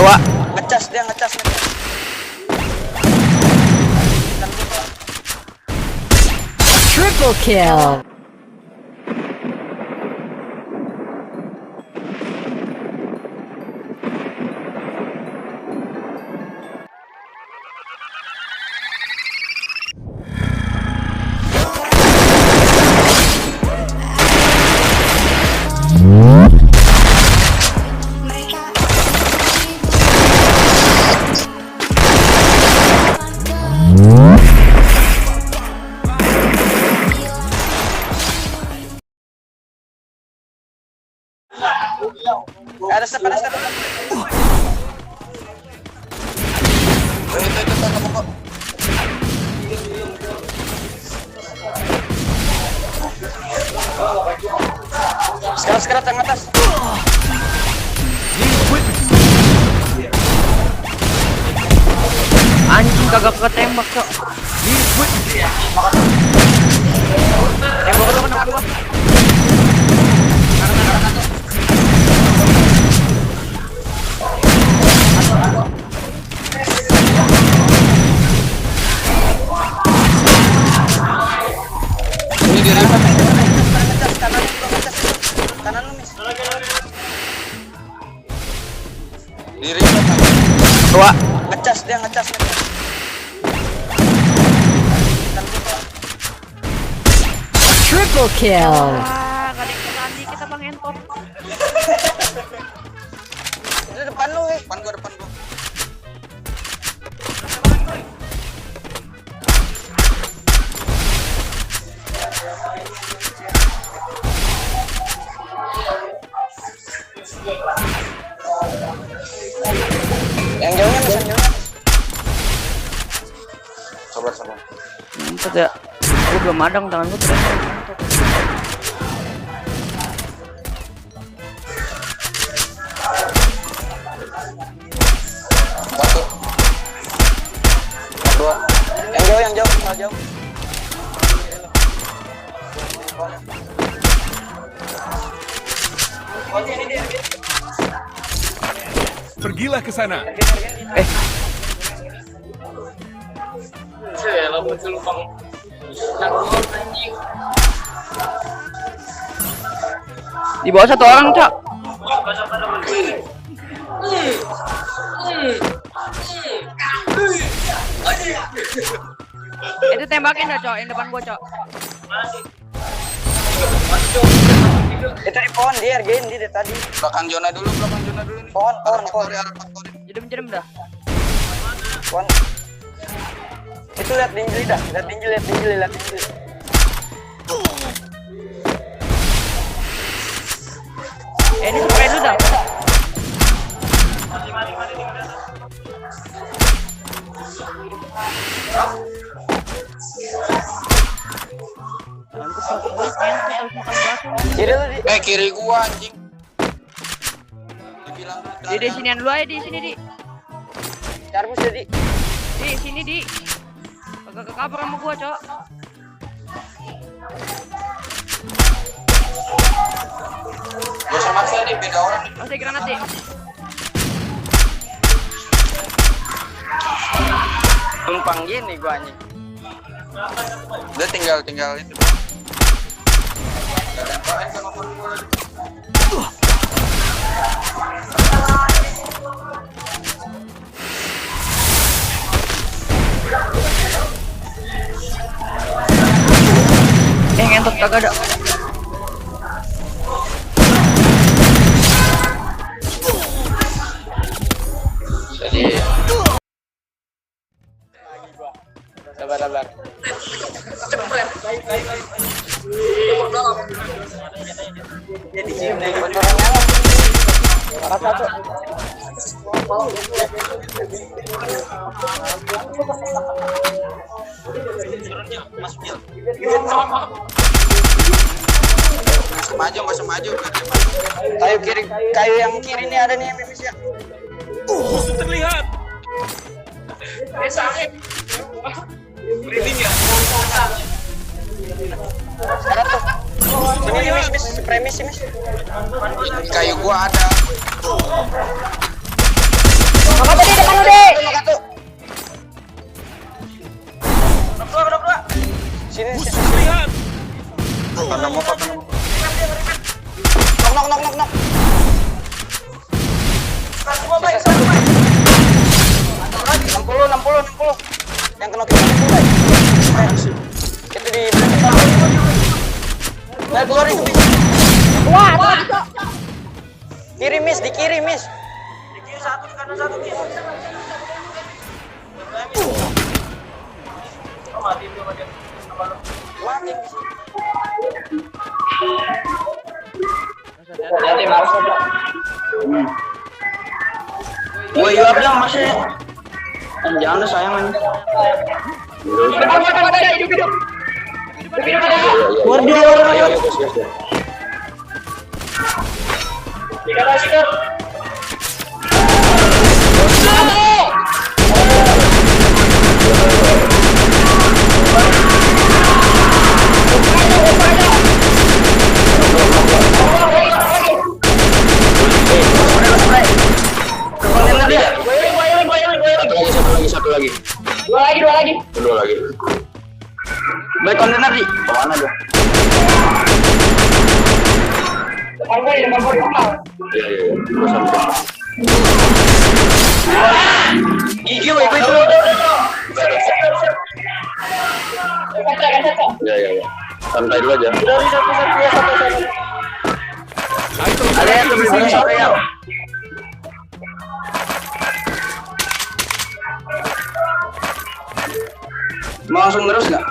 Dua. Ngecas dia ngecas. Triple kill. Ada step. Sekarang yang atas. Anjing kagak ketembak, Cok. Tembak itu kena gua. Ini di kanan lu, Mis. Diri Dua. ngecas dia ngecas. Triple kill. Ah, gak ada yang kena kita Bang Entot. Itu depan lu, depan gua. Yang jauhnya Mas, yang jauhnya. Sabar. Entot ya. Gua belum madang tangan gua terus. Satu. Dua. Yang jauh. Pergilah ke sana. Di bawah satu orang, Cok. Itu tembakin dah, Cok, yang depan gua, Cok. Itu di pohon dia, RG dia tadi. Belakang zona dulu nih. Pohon. Jedem dah. Pohon. Itu lihat tinjil dah, lihat tinjil. Ini spray dulu dah. Kiri gua anjing. Di sinian dulu aja, di sini, Di. Carbus jadi. Di sini, Di. Kagak ke cover sama gua, Cok. Gua sama saya nih beda orang nih. Masih granat, Di. Numpang gini gua anjing. Udah tinggal itu. Ngentot kagak ada. Sabar. Jadi cium dari kotoran nyala. Satu. Masuk maju. Kayu yang kiri nih ada nih Mimis ya. Musuh terlihat. Breathing ya. Sekarang tuh. Ini Mis, premis Mis. Kayu gua ada. Apa tadi depan lu, Dik? Knock dua. Sini. Terlihat. Knock. Semua baik. 60. Yang kena kita itu baik. Itu di nah, keluar itu. Wah. Kiri miss. Di kiri satu, di kanan satu miss. Mati. Nanti masuk. Woi, you up dong masih. Jangan sayang ini. Hidup. Keluar dia. Ayo, gas. Sikat. Satu lagi. Dua lagi. Baik kontainer di. Kemana dia? Iya. Gigi itu. Ya. Santai dulu aja. Ada yang lebih sore ya. Mau langsung terus nggak?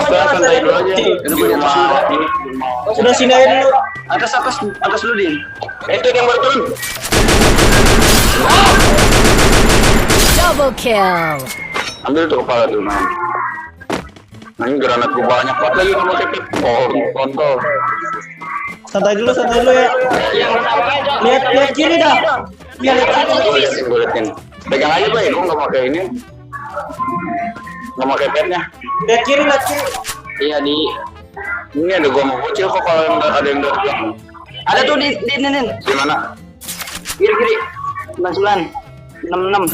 Santai dulu aja. Sudah sini aja dulu. Atas dulu Din. Itu yang baru turun. Double kill. Ambil tuh kepala tuh man. Nah ini granat gue banyak banget lagi kalau kepit. Kontol. Santai dulu ya. Lihat kiri dah. Gue liatin. Pegang aja Pak ya, gue nggak pakai ini. Nggak pakai petnya. Lihat kiri. Iya di. Ini ada gua mau bocil kok kalau yang ada yang dari belakang. Ada tuh di Di mana? Kiri. 99. 66.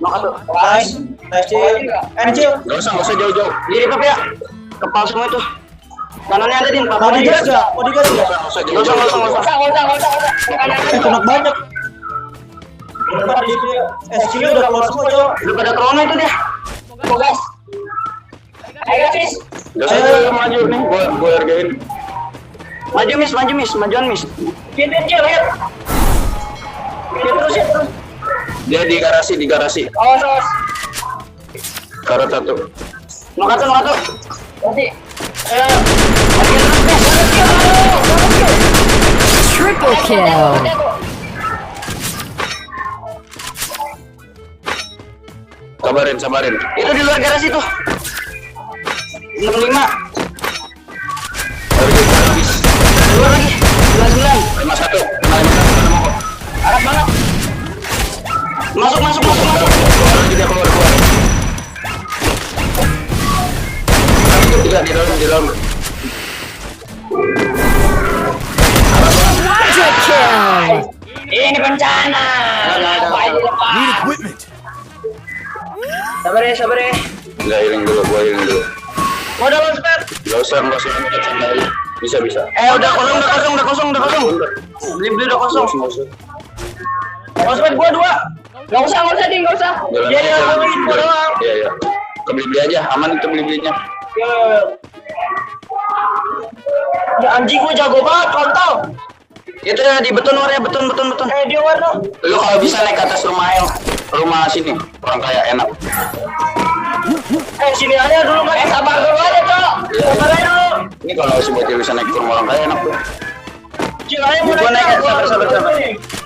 Nok tuh. Nice. Nggak usah jauh-jauh. Diri Pak ya. Kepal semua itu. Kanannya ada Din. Mau digas nggak? Nggak usah. Kena banyak. SQ udah keluar semua coba. Udah pada corona itu dia. Gas. Ayo, Fis. Nggak usah maju nih. Gua hargain. Maju miss. Majuan miss. Kecil, lihat. Terus. Dia di garasi. Oh, terus. Karat satu. Mau satu. Nanti. Triple kill. Sabarin. Itu di luar garasi tuh. 65. Habis. Keluar lagi. 99. 51. 51. Arab banget. Masuk. Keluar lagi dia keluar. Tiga di dalam. Quadra kill. Ini bencana. Need equipment. Sabar ya. Gua healing dulu. Modal launchpad. Gak usah santai. Bisa. Udah kosong. Beli udah kosong. Launchpad gua 2. Enggak usah, Ding, enggak usah. Iya. Beli aja, aman itu belinya. Ya anjing gua jago banget kontol. Itu ya di beton warna beton. Dia warna. Lu kalau bisa naik ke atas rumah sini, orang kaya enak. Sini aja dulu kan. Sabar dulu aja, Cok. Sabar aja dulu. Ini kalau si bocil bisa naik ke rumah orang kaya enak tuh. Cil aja mau Gua naik ya, sabar. Kan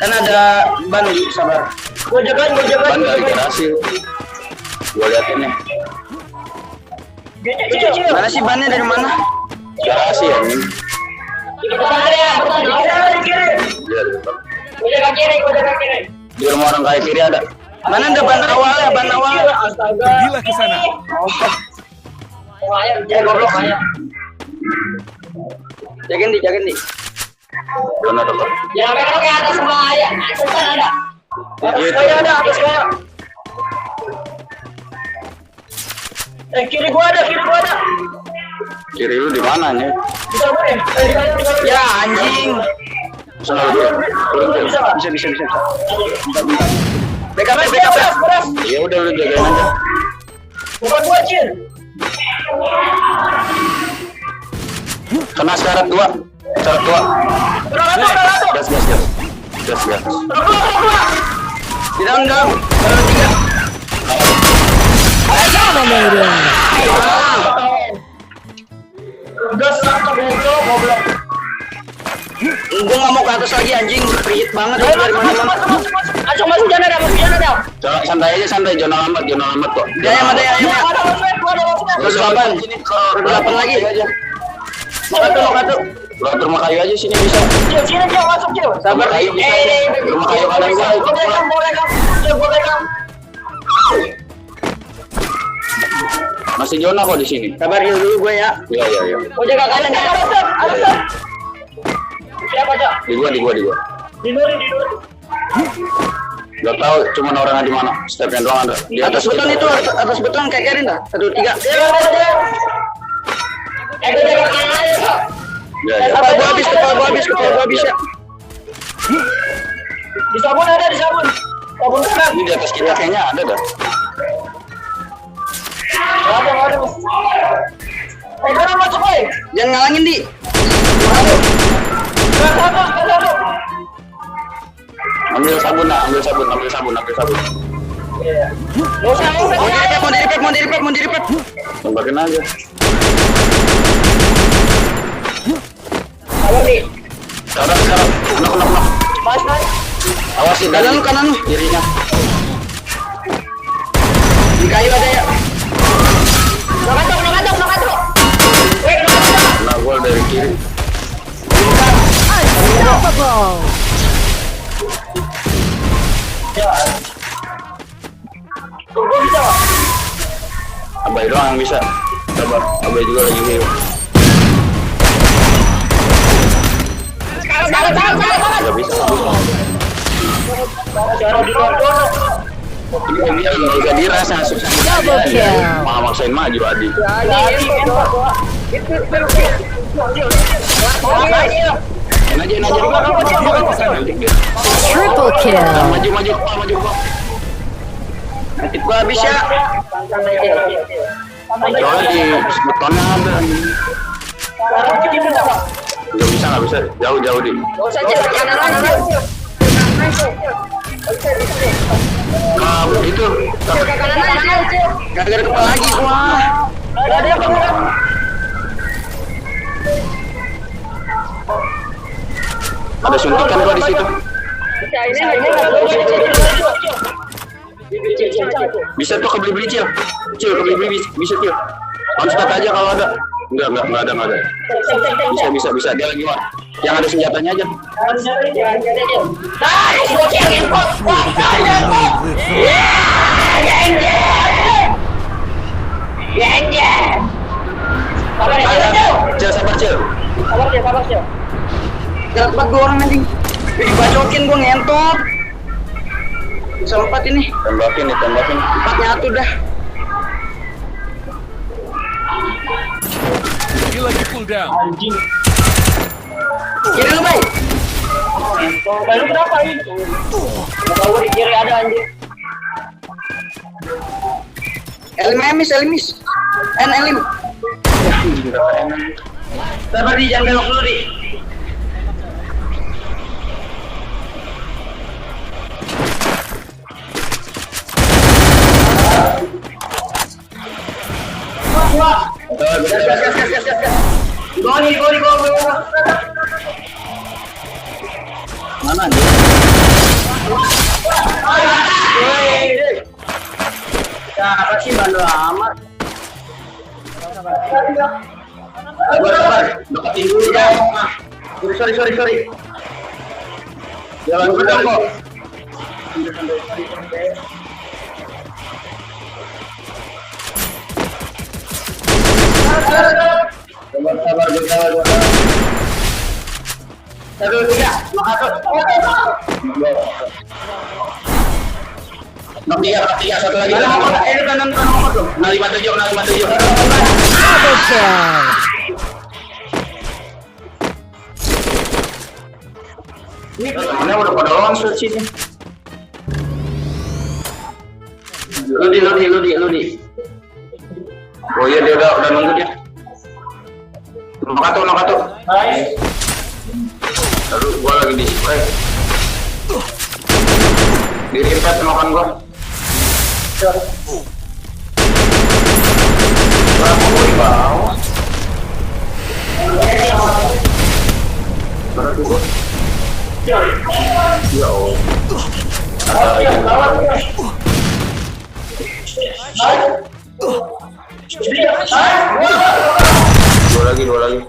Kan ada ban di sabar. gua jagain. Ban dari garasi. Gua liatin nih. Cil. Mana sih bannya dari mana? Garasi ya ini. Betul ya. Di kiri. Iya, di depan. Gua jaga kiri. Di rumah orang kaya kiri ada. Mana ada ban awalnya? Astaga. Pergilah ke sana. Goblok aja. Jagain di. Benar. Ya, mereka ke atas semua aja. Atas ada. Atas kaya ada, atas kaya. Kiri gua ada. Kiri lu di mana nih? Bisa gue nih. Ya anjing. Bisa. Backup. Ya udah lu jagain aja. Bukan gua, Cil. Kena syarat 2. Gas. Di dalam. Dominating. Gas satu goblok. Gua nggak mau ke atas lagi anjing, ribet banget. Masuk jangan ada. Santai aja, zona lambat kok. Dia yang ada. Terus kapan? Sini ke 8 lagi aja. Satu. Lu rumah kayu aja sini bisa. Cil, masuk Cil. Sabar kayu bisa. Rumah kayu kanan gua. Boleh Kang. Masih zona kok di sini. Sabar dulu gue ya. Iya. Oh jaga kanan ya. Siapa Cak? Di gua. Di Nuri. Gak tahu cuman orangnya di mana. Stepnya doang ada. Di atas beton itu, atas beton kayak Karin dah. 1 2 3. Jaga kanan aja. Ya. Kepala gua habis ya. Di sabun. Sabun kan. Ini di atas kita kayaknya ada dah. Ada. Kanan masuk oi. Jangan ngalangin di. Ambil sabun. Mau diripet. Tembakin aja. Halo nih. Sekarang. Knock. Mas. Awasin kanan lu kirinya. Di kayu ada ya. Nakatok. Nah, gua dari kiri. Unstoppable. Gua bisa. Abai doang yang bisa. Sabar, Abai juga lagi heal. Gak bisa. Gak dirasa susah. Double kill. Malah maksain maju Adi. Enak aja. Triple kill. Maju. Nanti gua habis ya. Soalnya di betonnya ada. Gak bisa. Jauh di. Itu. Gak ada kepala lagi. Wah. Ada suntikan gua di situ. Bisa tuh kebeli Cil, kebeli bisa Cil. Konstat aja kalau ada. Enggak ada. Bisa dia lagi mah. Yang ada senjatanya aja. Cil, sabar Cil. Jangan tempat gua orang anjing. Dibacokin gua ngentot. Bisa 4 ini. Tembakin. 4 nyatu dah. You like to cool down. Anjing. Kiri lu, Bay. Baru kenapa ini? Gak tahu di kiri ada anjing. Elimis. Elim. Sabar di jangan belok dulu di. Gas. Goni. Mana dia? Ya, apa sih bandel amat? Sabar. Deketin dulu ya. Sorry. Jalan bener kok. Sabar. 1 2 3. Tiga, satu lagi. Kanan tuh. 57. Double kill. Temennya udah pada langsung sini. Ludi. Oh iya, dia udah nunggu dia. Nomor satu. Aduh, gua lagi di spray. Dirimpet makan gua. Berapa gua di bawah? Ya Allah. Dua lagi.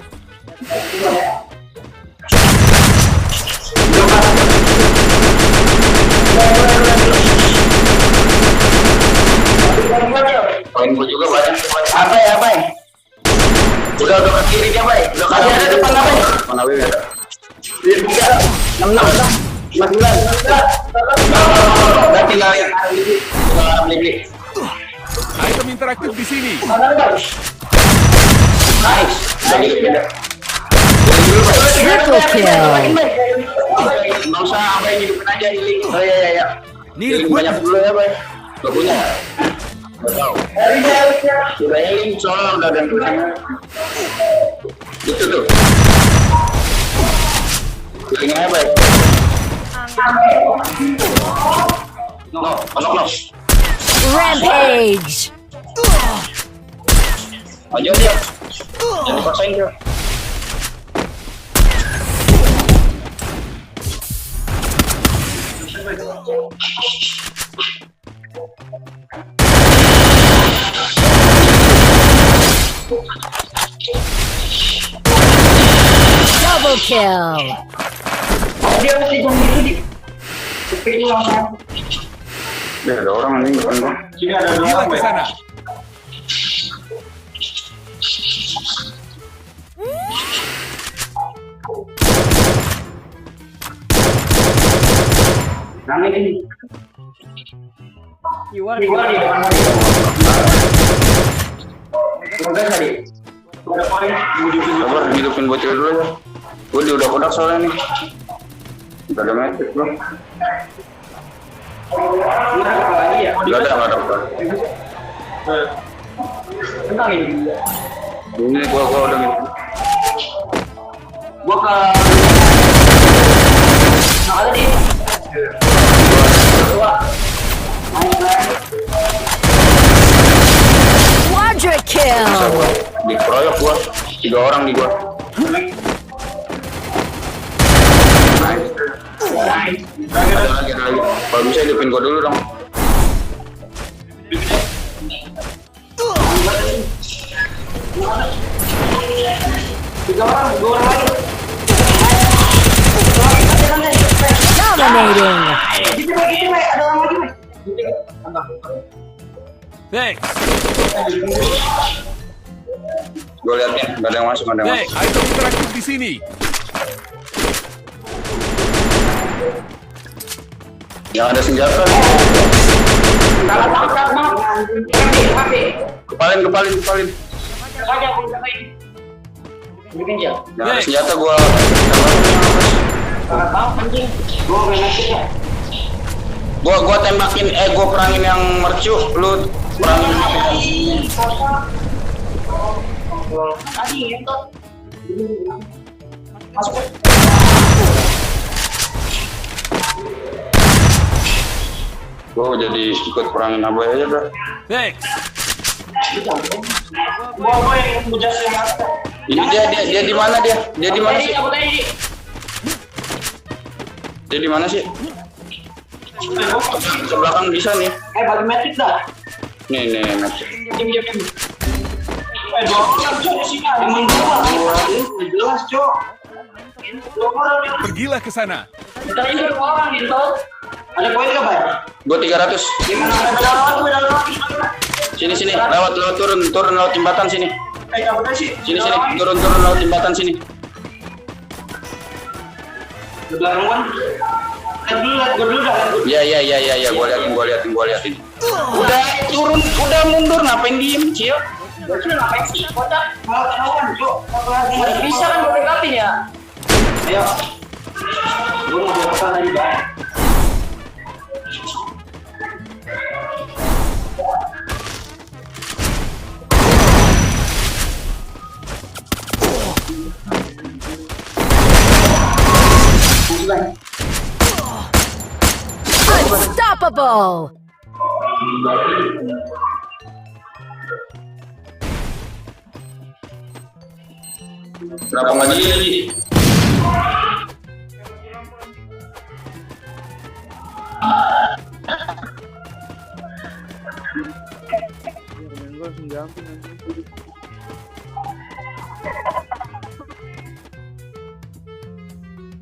Poin gua juga banyak. Apa ya? Udah ke kiri dia, Bay. Udah ke ada depan apa ya? Mana Bay ada? 6. Udah tinggal beli. Item interaktif di sini. Nice. Udah gitu beda. Triple kill. Nggak usah apa yang hidupin aja healing. Oh iya. Need Healing banyak dulu ya, Bay. Gak punya. Gak tahu. Sudah healing soalnya udah ada yang punya. Itu tuh. Healingnya apa ya? No. Rampage. Maju dia. Jangan dipaksain dia. Double kill. Ada orang nih depan gua. Gila ke sana. Rame ini. Keluar. Sabar, hidupin bocil dulu ya. Gua udah kodak soalnya nih. Udah ada metik bro. Gak ada. Ini gua udah gitu. Gua ke ada di Quadra kill. dikeroyok gua, 3 orang di gua. Ada lagi. Kalau bisa hidupin gua dulu dong. Dominating. Thanks. Gua liatin, nggak ada yang masuk, nggak ada yang Thanks. masuk. Item interaktif di sini. Yang ada senjata. Kepalin. Yang ada senjata gua. Gua tembakin, gua perangin yang mercu, lu perangin. Gua jadi ikut perangin Abai aja dah. Thanks. Ini dia di mana dia? Dia di mana sih? Dia di mana sih? Ke belakang bisa nih. Bagi metik dah. Nih metik. Jelas, Cok. Pergilah ke sana. Ada poin nggak, Pak? Gua 300. Sini, lewat turun lewat jembatan sini. Sini, turun lewat jembatan sini. Iya, gua liatin. Udah turun, udah mundur, ngapain diem, Cio? Ngapain sih? Kocak, mau ketahuan, yuk. Bisa kan gue backupin ya? Ayo. Gue mau backup tadi, Bang. Unstoppable. Berapa lagi? Gue langsung jumping nanti.